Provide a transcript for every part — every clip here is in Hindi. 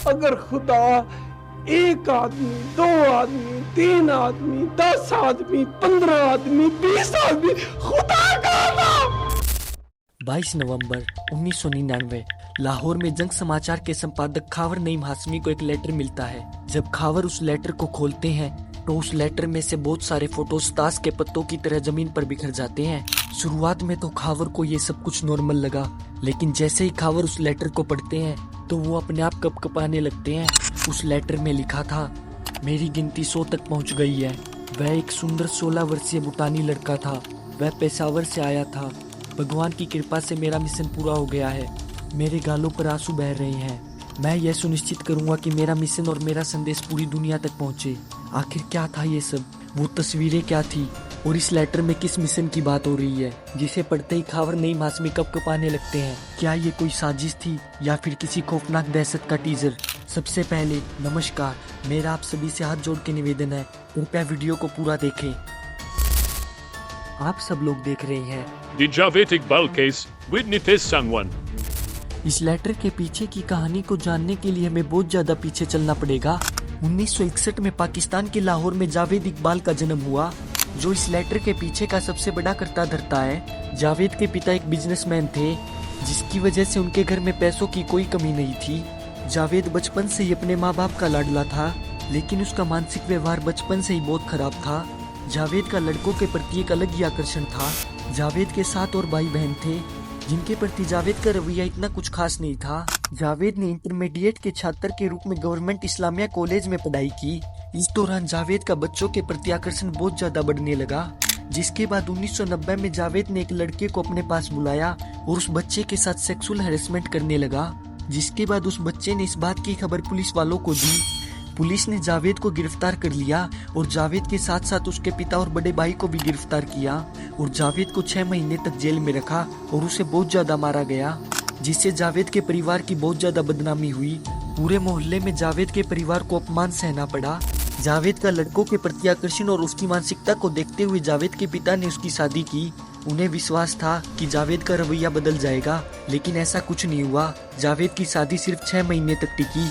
अगर खुदा एक आदमी, 2 आदमी, 3 आदमी, 10 आदमी, 15 आदमी, 20 आदमी, खुदा कहाँ था? 22 नवंबर 1999 लाहौर में जंग समाचार के संपादक खावर नईम हाशमी को एक लेटर मिलता है। जब खावर उस लेटर को खोलते हैं तो उस लेटर में से बहुत सारे फोटोज ताश के पत्तों की तरह जमीन पर बिखर जाते हैं। शुरुआत में तो खावर को ये सब कुछ नॉर्मल लगा, लेकिन जैसे ही खावर उस लेटर को पढ़ते हैं तो वो अपने आप कपकपाने लगते हैं। उस लेटर में लिखा था, मेरी गिनती 100 तक पहुंच गई है। वह एक सुंदर 16 वर्षीय भूटानी लड़का था। वह पेशावर से आया था। भगवान की कृपा से मेरा मिशन पूरा हो गया है। मेरे गालों पर आंसू बह रहे हैं। मैं यह सुनिश्चित करूंगा कि मेरा मिशन और मेरा संदेश पूरी दुनिया तक पहुंचे। आखिर क्या था ये सब? वो तस्वीरें क्या थी? और इस लेटर में किस मिशन की बात हो रही है, जिसे पढ़ते ही खावर नईम हाशमी कपकपाने लगते हैं? क्या ये कोई साजिश थी या फिर किसी खौफनाक दहशत का टीजर? सबसे पहले नमस्कार, मेरा आप सभी से हाथ जोड़ के निवेदन है, कृपया वीडियो को पूरा देखें। आप सब लोग देख रहे हैं The Javed Iqbal case with Nitesh Sangwan। इस लेटर के पीछे की कहानी को जानने के लिए हमें बहुत ज्यादा पीछे चलना पड़ेगा। 1961 में पाकिस्तान के लाहौर में जावेद इकबाल का जन्म हुआ, जो इस लेटर के पीछे का सबसे बड़ा कर्ता धर्ता है। जावेद के पिता एक बिजनेसमैन थे, जिसकी वजह से उनके घर में पैसों की कोई कमी नहीं थी। जावेद बचपन से ही अपने माँ बाप का लाडला था, लेकिन उसका मानसिक व्यवहार बचपन से ही बहुत खराब था। जावेद का लड़कों के प्रति एक अलग ही आकर्षण था। जावेद के 7 और भाई बहन थे, जिनके प्रति जावेद का रवैया इतना कुछ खास नहीं था। जावेद ने इंटरमीडिएट के छात्र के रूप में गवर्नमेंट इस्लामिया कॉलेज में पढ़ाई की। इस दौरान जावेद का बच्चों के प्रति आकर्षण बहुत ज्यादा बढ़ने लगा, जिसके बाद 1990 में जावेद ने एक लड़के को अपने पास बुलाया और उस बच्चे के साथ सेक्सुअल हैरेसमेंट करने लगा। जिसके बाद उस बच्चे ने इस बात की खबर पुलिस वालों को दी। पुलिस ने जावेद को गिरफ्तार कर लिया और जावेद के साथ साथ उसके पिता और बड़े भाई को भी गिरफ्तार किया और जावेद को 6 महीने तक जेल में रखा और उसे बहुत ज्यादा मारा गया, जिससे जावेद के परिवार की बहुत ज्यादा बदनामी हुई। पूरे मोहल्ले में जावेद के परिवार को अपमान सहना पड़ा। जावेद का लड़कों के प्रति आकर्षण और उसकी मानसिकता को देखते हुए जावेद के पिता ने उसकी शादी की। उन्हें विश्वास था कि जावेद का रवैया बदल जाएगा, लेकिन ऐसा कुछ नहीं हुआ। जावेद की शादी सिर्फ 6 महीने तक टिकी।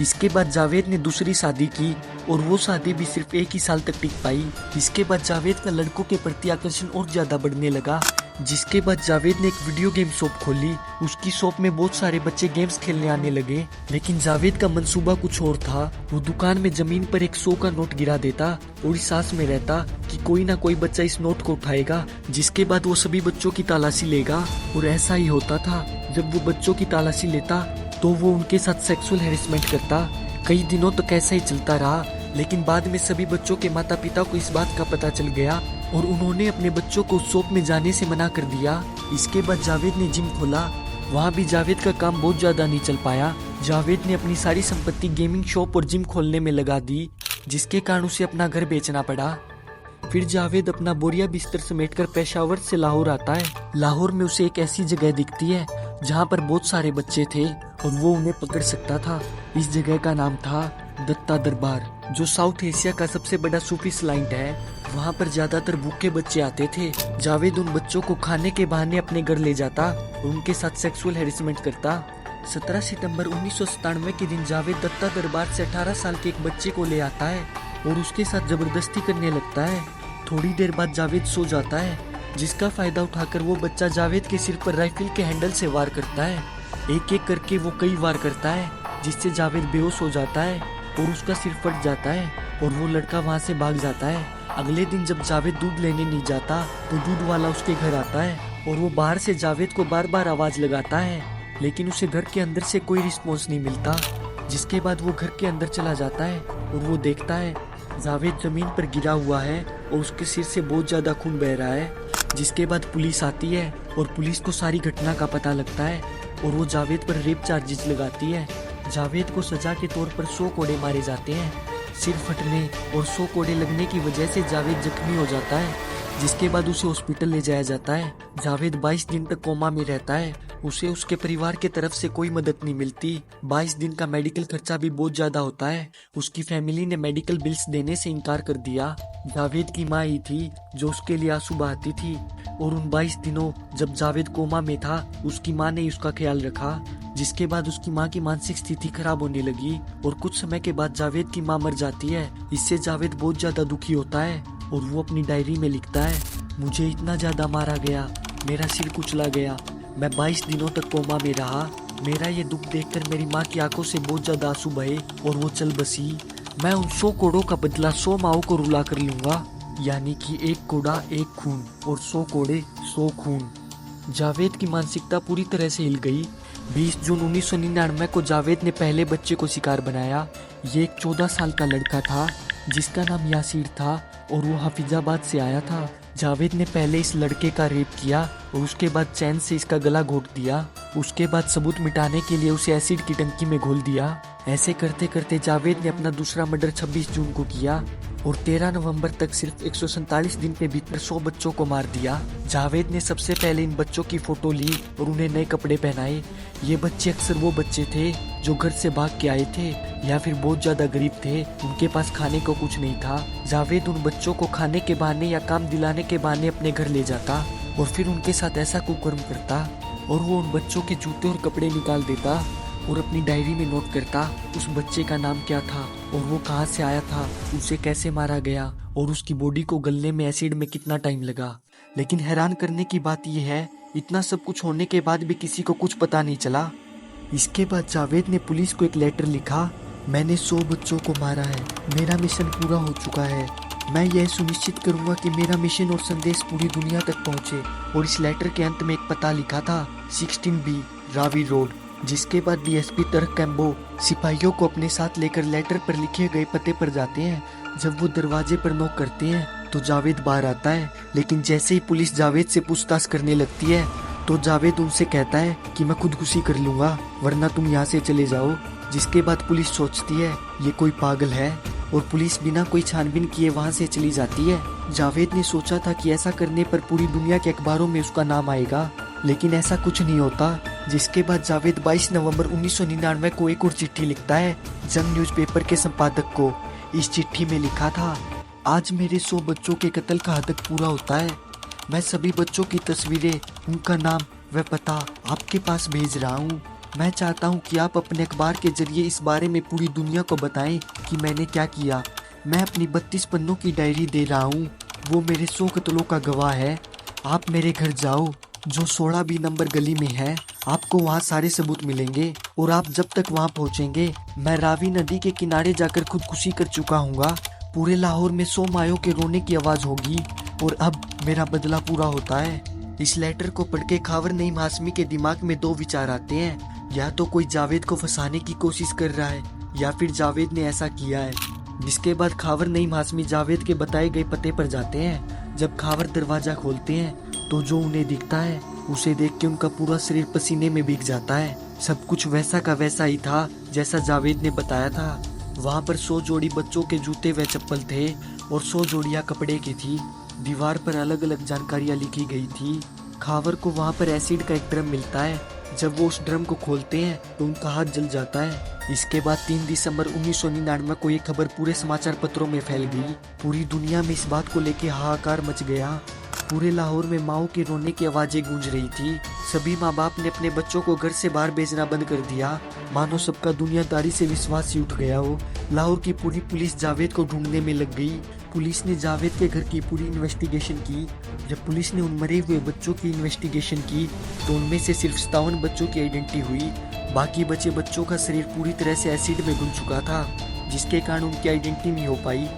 इसके बाद जावेद ने दूसरी शादी की और वो शादी भी सिर्फ 1 ही साल तक टिक पाई। इसके बाद जावेद का लड़कों के प्रति आकर्षण और ज्यादा बढ़ने लगा, जिसके बाद जावेद ने एक वीडियो गेम शॉप खोली। उसकी शॉप में बहुत सारे बच्चे गेम्स खेलने आने लगे, लेकिन जावेद का मंसूबा कुछ और था। वो दुकान में जमीन पर एक 100 का नोट गिरा देता और इस आस में रहता कि कोई ना कोई बच्चा इस नोट को उठाएगा, जिसके बाद वो सभी बच्चों की तलाशी लेगा। और ऐसा ही होता था। जब वो बच्चों की तलाशी लेता तो वो उनके साथ सेक्सुअल हैरेसमेंट करता। कई दिनों तक ऐसा ही चलता रहा, लेकिन बाद में सभी बच्चों के माता पिता को इस बात का पता चल गया और उन्होंने अपने बच्चों को शॉप में जाने से मना कर दिया। इसके बाद जावेद ने जिम खोला। वहाँ भी जावेद का काम बहुत ज्यादा नहीं चल पाया। जावेद ने अपनी सारी संपत्ति गेमिंग शॉप और जिम खोलने में लगा दी, जिसके कारण उसे अपना घर बेचना पड़ा। फिर जावेद अपना बोरिया बिस्तर समेटकर पेशावर से लाहौर आता है। लाहौर में उसे एक ऐसी जगह दिखती है जहाँ पर बहुत सारे बच्चे थे और वो उन्हें पकड़ सकता था। इस जगह का नाम था दत्ता दरबार, जो साउथ एशिया का सबसे बड़ा सूफी स्लाइंट है। वहाँ पर ज्यादातर भूखे बच्चे आते थे। जावेद उन बच्चों को खाने के बहाने अपने घर ले जाता और उनके साथ सेक्सुअल हैरेसमेंट करता। 17 सितंबर 1997 के दिन जावेद दत्ता दरबार से 18 साल के एक बच्चे को ले आता है और उसके साथ जबरदस्ती करने लगता है। थोड़ी देर बाद जावेद सो जाता है, जिसका फायदा उठाकर वो बच्चा जावेद के सिर पर राइफल के हैंडल से वार करता है। एक एक करके वो कई वार करता है, जिससे जावेद बेहोश हो जाता है और उसका सिर फट जाता है और वो लड़का वहाँ से भाग जाता है। अगले दिन जब जावेद दूध लेने नहीं जाता तो दूध वाला उसके घर आता है और वो बाहर से जावेद को बार बार आवाज लगाता है, लेकिन उसे घर के अंदर से कोई रिस्पॉन्स नहीं मिलता। जिसके बाद वो घर के अंदर चला जाता है और वो देखता है जावेद जमीन पर गिरा हुआ है और उसके सिर से बहुत ज्यादा खून बह रहा है। जिसके बाद पुलिस आती है और पुलिस को सारी घटना का पता लगता है और वो जावेद पर रेप चार्जेस लगाती है। जावेद को सजा के तौर पर 100 कोड़े मारे जाते हैं। सिर फटने और 100 कोड़े लगने की वजह से जावेद जख्मी हो जाता है, जिसके बाद उसे हॉस्पिटल ले जाया जाता है। जावेद 22 दिन तक कोमा में रहता है। उसे उसके परिवार की तरफ से कोई मदद नहीं मिलती। 22 दिन का मेडिकल खर्चा भी बहुत ज्यादा होता है। उसकी फैमिली ने मेडिकल बिल्स देने से इनकार कर दिया। जावेद की माँ ही थी जो उसके लिए आंसू बहाती थी और उन 22 दिनों जब जावेद कोमा में था उसकी माँ ने उसका ख्याल रखा। जिसके बाद उसकी माँ की मानसिक स्थिति खराब होने लगी और कुछ समय के बाद जावेद की माँ मर जाती है। इससे जावेद बहुत ज्यादा दुखी होता है और वो अपनी डायरी में लिखता है, मुझे इतना ज्यादा मारा गया, मेरा सिर कुचला गया, मैं 22 दिनों तक कोमा में रहा। मेरा ये दुख देखकर मेरी माँ की आंखों से बहुत ज्यादा आंसू बहे और वो चल बसी। मैं उन 100 कोड़ों का बदला 100 माओं को रुला कर लूंगा, यानी कि 1 कोड़ा 1 खून और 100 कोड़े 100 खून। जावेद की मानसिकता पूरी तरह से हिल गई। 20 जून 1999 को जावेद ने पहले बच्चे को शिकार बनाया। ये एक 14 साल का लड़का था जिसका नाम यासीर था और वो हाफिजाबाद से आया था। जावेद ने पहले इस लड़के का रेप किया और उसके बाद चैन से इसका गला घोट दिया। उसके बाद सबूत मिटाने के लिए उसे एसिड की टंकी में घोल दिया। ऐसे करते करते जावेद ने अपना दूसरा मर्डर 26 जून को किया और 13 नवंबर तक सिर्फ 147 दिन के भीतर 100 बच्चों को मार दिया। जावेद ने सबसे पहले इन बच्चों की फोटो ली और उन्हें नए कपड़े पहनाए। ये बच्चे अक्सर वो बच्चे थे जो घर से भाग के आए थे या फिर बहुत ज्यादा गरीब थे, उनके पास खाने को कुछ नहीं था। जावेद उन बच्चों को खाने के बहाने या काम दिलाने के बहाने अपने घर ले जाता और फिर उनके साथ ऐसा कुकर्म करता और वो उन बच्चों के जूते और कपड़े निकाल देता और अपनी डायरी में नोट करता उस बच्चे का नाम क्या था और वो कहाँ से आया था, उसे कैसे मारा गया और उसकी बॉडी को गलने में एसिड में कितना टाइम लगा। लेकिन हैरान करने की बात यह है, इतना सब कुछ होने के बाद भी किसी को कुछ पता नहीं चला। इसके बाद जावेद ने पुलिस को एक लेटर लिखा, मैंने 100 बच्चों को मारा है, मेरा मिशन पूरा हो चुका है, मैं यह सुनिश्चित करूंगा कि मेरा मिशन और संदेश पूरी दुनिया तक पहुंचे। और इस लेटर के अंत में एक पता लिखा था, 16B रावी रोड। जिसके बाद डीएसपी तरक कैम्बो सिपाहियों को अपने साथ लेकर लेटर पर लिखे गए पते पर जाते हैं। जब वो दरवाजे पर नॉक करते हैं तो जावेद बाहर आता है, लेकिन जैसे ही पुलिस जावेद से पूछताछ करने लगती है तो जावेद उनसे कहता है कि मैं खुदकुशी कर लूंगा वरना तुम यहाँ से चले जाओ। जिसके बाद पुलिस सोचती है ये कोई पागल है और पुलिस बिना कोई छानबीन किए वहाँ से चली जाती है। जावेद ने सोचा था कि ऐसा करने पर पूरी दुनिया के अखबारों में उसका नाम आएगा, लेकिन ऐसा कुछ नहीं होता। जिसके बाद जावेद 22 नवंबर 1999 को एक और चिट्ठी लिखता है जंग न्यूज़पेपर के संपादक को। इस चिट्ठी में लिखा था, आज मेरे 100 बच्चों के कत्ल का हदक पूरा होता है। मैं सभी बच्चों की तस्वीरें, उनका नाम व पता आपके पास भेज रहा हूँ। मैं चाहता हूँ कि आप अपने अखबार के जरिए इस बारे में पूरी दुनिया को बताएं कि मैंने क्या किया। मैं अपनी 32 पन्नों की डायरी दे रहा हूँ, वो मेरे 100 कत्लों का गवाह है। आप मेरे घर जाओ जो 16B नंबर गली में है, आपको वहाँ सारे सबूत मिलेंगे और आप जब तक वहाँ पहुँचेंगे मैं रावी नदी के किनारे जाकर खुदकुशी कर चुका हूँगा। पूरे लाहौर में 100 मायों के रोने की आवाज़ होगी और अब मेरा बदला पूरा होता है। इस लेटर को पढ़ के खावर नईम हाशमी के दिमाग में 2 विचार आते हैं, या तो कोई जावेद को फंसाने की कोशिश कर रहा है या फिर जावेद ने ऐसा किया है। जिसके बाद खावर नईम हाशमी जावेद के बताए गए पते पर जाते हैं। जब खावर दरवाजा खोलते हैं तो जो उन्हें दिखता है उसे देख के उनका पूरा शरीर पसीने में भीग जाता है। सब कुछ वैसा का वैसा ही था जैसा जावेद ने बताया था। वहाँ पर 100 जोड़ी बच्चों के जूते व चप्पल थे और 100 जोड़ियाँ कपड़े की थी। दीवार पर अलग अलग जानकारियाँ लिखी गई थी। खावर को वहाँ पर एसिड का एक ड्रम मिलता है। जब वो उस ड्रम को खोलते हैं तो उनका हाथ जल जाता है। इसके बाद 3 दिसंबर 1999 को ये खबर पूरे समाचार पत्रों में फैल गई। पूरी दुनिया में इस बात को लेकर हाहाकार मच गया। पूरे लाहौर में माओ के रोने की आवाजें गूंज रही थी। सभी माँ बाप ने अपने बच्चों को घर से बाहर भेजना बंद कर दिया, मानो सबका दुनियादारी से विश्वास ही उठ गया हो। लाहौर की पूरी पुलिस जावेद को ढूंढने में लग गई। पुलिस ने जावेद के घर की पूरी इन्वेस्टिगेशन की। जब पुलिस ने उन मरे हुए बच्चों की इन्वेस्टिगेशन की तो उनमें से सिर्फ 57 बच्चों की आइडेंटिटी हुई। बाकी बचे बच्चों का शरीर पूरी तरह से एसिड में घुल चुका था, जिसके कारण उनकी आइडेंटिटी नहीं हो पाई।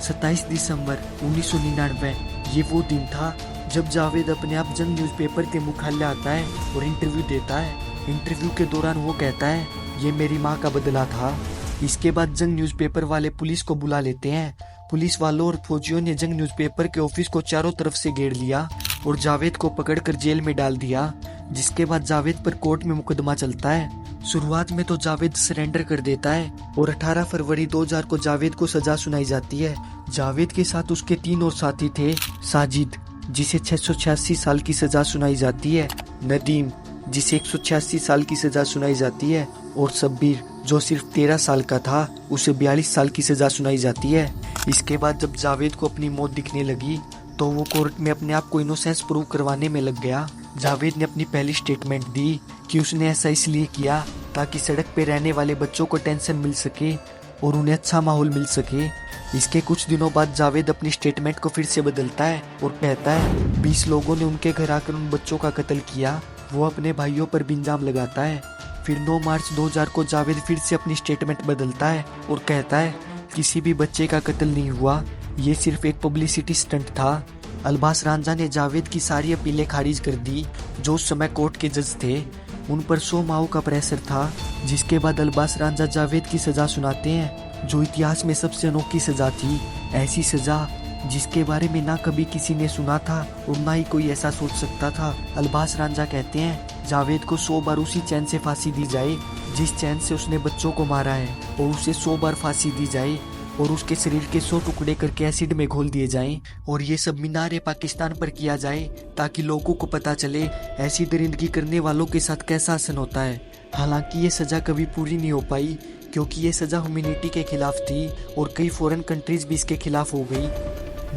27 दिसंबर 1999 ये वो दिन था जब जावेद अपने आप जंग न्यूज़पेपर के मुख्यालय आता है और इंटरव्यू देता है। इंटरव्यू के दौरान वो कहता है, ये मेरी माँ का बदला था। इसके बाद जंग न्यूज़पेपर वाले पुलिस को बुला लेते हैं। पुलिस वालों और फौजियों ने जंग न्यूज़पेपर के ऑफिस को चारों तरफ से घेर लिया और जावेद को पकड़कर जेल में डाल दिया। जिसके बाद जावेद पर कोर्ट में मुकदमा चलता है। शुरुआत में तो जावेद सरेंडर कर देता है और 18 फरवरी 2000 को जावेद को सजा सुनाई जाती है। जावेद के साथ उसके 3 और साथी थे, साजिद जिसे 686 साल की सजा सुनाई जाती है, नदीम जिसे 186 साल की सजा सुनाई जाती है और शब्बीर जो सिर्फ 13 साल का था, उसे 42 साल की सजा सुनाई जाती है। इसके बाद जब जावेद को अपनी मौत दिखने लगी तो वो कोर्ट में अपने आप को इनोसेंस प्रूव करवाने में लग गया। जावेद ने अपनी पहली स्टेटमेंट दी कि उसने ऐसा इसलिए किया ताकि सड़क पे रहने वाले बच्चों को टेंशन मिल सके और उन्हें अच्छा माहौल मिल सके। इसके कुछ दिनों बाद जावेद अपनी स्टेटमेंट को फिर से बदलता है और कहता है 20 लोगों ने उनके घर आकर उन बच्चों का कत्ल किया। वो अपने भाइयों पर भी इल्जाम लगाता है। फिर 9 मार्च 2000 को जावेद फिर से अपनी स्टेटमेंट बदलता है और कहता है किसी भी बच्चे का कत्ल नहीं हुआ, ये सिर्फ एक पब्लिसिटी स्टंट था। अल्बास रांझा ने जावेद की सारी अपीलें खारिज कर दी जो उस समय कोर्ट के जज थे। उन पर 100 माह का प्रेशर था, जिसके बाद अल्बास रांझा जावेद की सजा सुनाते हैं जो इतिहास में सबसे अनोखी सजा थी। ऐसी सजा जिसके बारे में ना कभी किसी ने सुना था और ना ही कोई ऐसा सोच सकता था। अल्बास रांझा कहते हैं जावेद को 100 बार उसी चैन से फांसी दी जाए जिस चैन से उसने बच्चों को मारा है, और उसे 100 बार फांसी दी जाए और उसके शरीर के 100 टुकड़े करके एसिड में घोल दिए जाएं, और ये सब मीनार पाकिस्तान पर किया जाए ताकि लोगों को पता चले ऐसी दरिंदगी करने वालों के साथ कैसा हसन होता है। हालांकि ये सज़ा कभी पूरी नहीं हो पाई क्योंकि ये सज़ा ह्यूमैनिटी के खिलाफ थी और कई फॉरेन कंट्रीज भी इसके खिलाफ हो गई।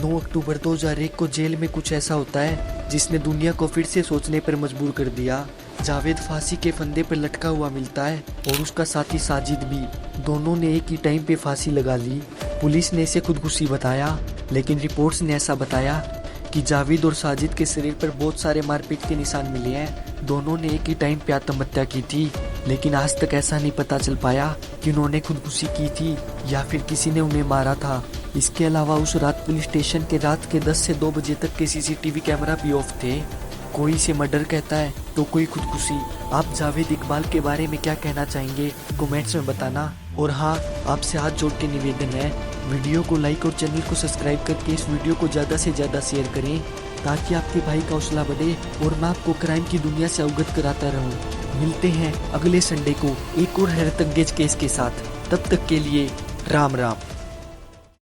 9 अक्टूबर 2001 को जेल में कुछ ऐसा होता है जिसने दुनिया को फिर से सोचने पर मजबूर कर दिया। जावेद फांसी के फंदे पर लटका हुआ मिलता है और उसका साथी साजिद भी। दोनों ने एक ही टाइम पे फांसी लगा ली। पुलिस ने इसे खुदकुशी बताया, लेकिन रिपोर्ट्स ने ऐसा बताया कि जावेद और साजिद के शरीर पर बहुत सारे मारपीट के निशान मिले हैं। दोनों ने एक ही टाइम पे आत्महत्या की थी, लेकिन आज तक ऐसा नहीं पता चल पाया कि उन्होंने खुदकुशी की थी या फिर किसी ने उन्हें मारा था। इसके अलावा उस रात पुलिस स्टेशन के रात के 10 से 2 बजे तक के CCTV कैमरा भी ऑफ थे। कोई इसे मर्डर कहता है तो कोई खुदकुशी। आप जावेद इकबाल के बारे में क्या कहना चाहेंगे कमेंट्स में बताना। और हाँ, आपसे हाथ जोड़ के निवेदन है, वीडियो को लाइक और चैनल को सब्सक्राइब करके इस वीडियो को ज़्यादा से ज़्यादा शेयर करें ताकि आपके भाई का हौसला बढ़े और मैं आपको क्राइम की दुनिया से अवगत कराता रहूं। मिलते हैं अगले संडे को एक और हैरत अंगेज केस के साथ। तब तक के लिए राम राम।